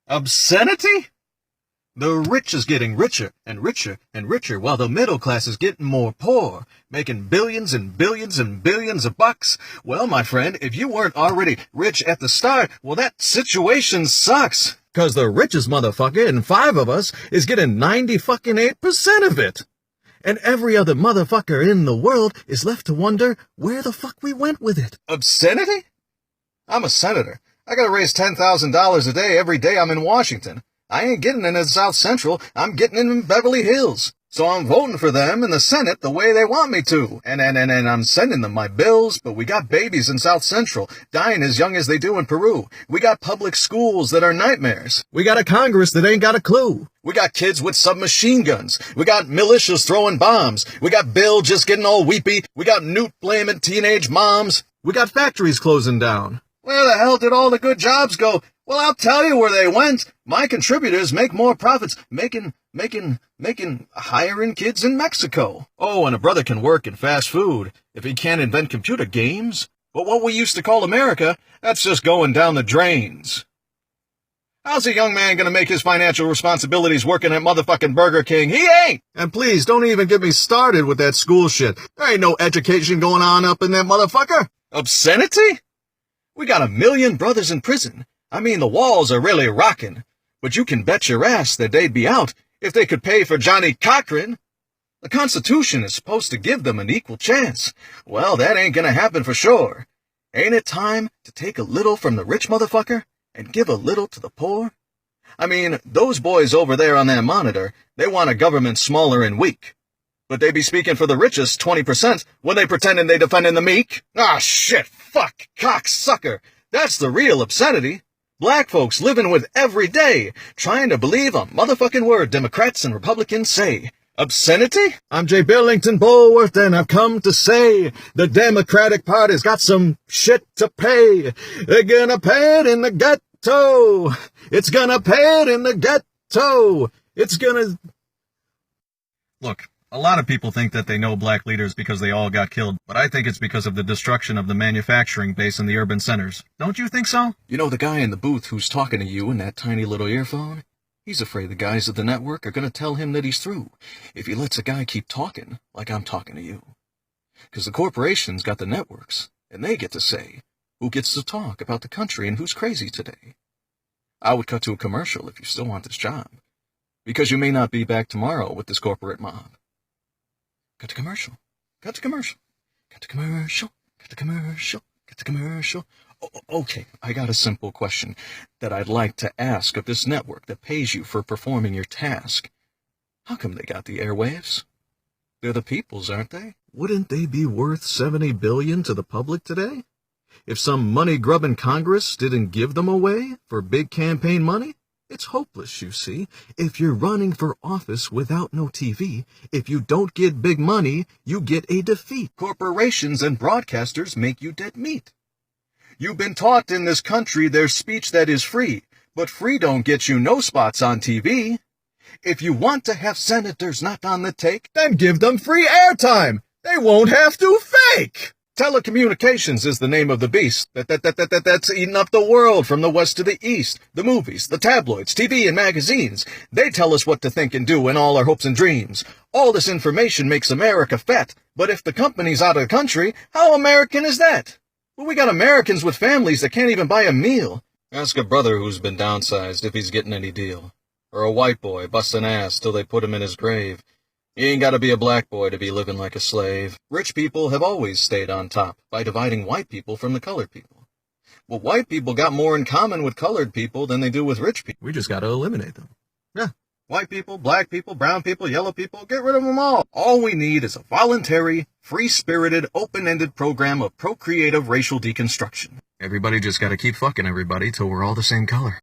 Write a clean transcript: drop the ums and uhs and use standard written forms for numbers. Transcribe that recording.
Obscenity? The rich is getting richer and richer and richer, while the middle class is getting more poor, making billions and billions and billions of bucks. Well, my friend, if you weren't already rich at the start, well, that situation sucks. 'Cause the richest motherfucker in 5 of us is getting 98% of it. And every other motherfucker in the world is left to wonder where the fuck we went with it. Obscenity? I'm a senator. I gotta raise $10,000 a day every day I'm in Washington. I ain't getting it in South Central, I'm getting it in Beverly Hills. So I'm voting for them in the Senate the way they want me to. And I'm sending them my bills, but we got babies in South Central, dying as young as they do in Peru. We got public schools that are nightmares. We got a Congress that ain't got a clue. We got kids with submachine guns. We got militias throwing bombs. We got Bill just getting all weepy. We got Newt blaming teenage moms. We got factories closing down. Where the hell did all the good jobs go? Well, I'll tell you where they went. My contributors make more profits hiring kids in Mexico. Oh, and a brother can work in fast food if he can't invent computer games. But what we used to call America, that's just going down the drains. How's a young man gonna make his financial responsibilities working at motherfucking Burger King? He ain't! And please, don't even get me started with that school shit. There ain't no education going on up in that motherfucker. Obscenity? We got 1 million brothers in prison. I mean, the walls are really rocking. But you can bet your ass that they'd be out if they could pay for Johnny Cochran. The Constitution is supposed to give them an equal chance. Well, that ain't gonna happen for sure. Ain't it time to take a little from the rich motherfucker and give a little to the poor? I mean, those boys over there on that monitor, they want a government smaller and weak. But they be speaking for the richest 20% when they pretending they defending the meek. Ah, shit, fuck, cocksucker. That's the real obscenity. Black folks living with every day, trying to believe a motherfucking word Democrats and Republicans say. Obscenity? I'm J. Billington Bulworth, and I've come to say the Democratic Party's got some shit to pay. They're gonna pay it in the ghetto. It's gonna pay it in the ghetto. It's gonna... Look. A lot of people think that they know black leaders because they all got killed, but I think it's because of the destruction of the manufacturing base in the urban centers. Don't you think so? You know the guy in the booth who's talking to you in that tiny little earphone? He's afraid the guys at the network are going to tell him that he's through if he lets a guy keep talking like I'm talking to you. Because the corporations got the networks, and they get to say who gets to talk about the country and who's crazy today. I would cut to a commercial if you still want this job, because you may not be back tomorrow with this corporate mob. Cut to commercial. Cut to commercial. Cut to commercial. Cut to commercial. Cut to commercial. Okay, I got a simple question that I'd like to ask of this network that pays you for performing your task. How come they got the airwaves? They're the people's, aren't they? Wouldn't they be worth $70 billion to the public today? If some money-grubbing Congress didn't give them away for big campaign money? It's hopeless, you see. If you're running for office without no TV, if you don't get big money, you get a defeat. Corporations and broadcasters make you dead meat. You've been taught in this country there's speech that is free, but free don't get you no spots on TV. If you want to have senators not on the take, then give them free airtime. They won't have to fake. Telecommunications is the name of the beast that's eating up the world from the west to the east. The movies, the tabloids, TV and magazines. They tell us what to think and do in all our hopes and dreams. All this information makes America fat. But if the company's out of the country, how American is that? Well, we got Americans with families that can't even buy a meal. Ask a brother who's been downsized if he's getting any deal. Or a white boy busting ass till they put him in his grave. You ain't gotta be a black boy to be living like a slave. Rich people have always stayed on top by dividing white people from the colored people. But white people got more in common with colored people than they do with rich people. We just gotta eliminate them. Yeah. White people, black people, brown people, yellow people, get rid of them all. All we need is a voluntary, free-spirited, open-ended program of procreative racial deconstruction. Everybody just gotta keep fucking everybody till we're all the same color.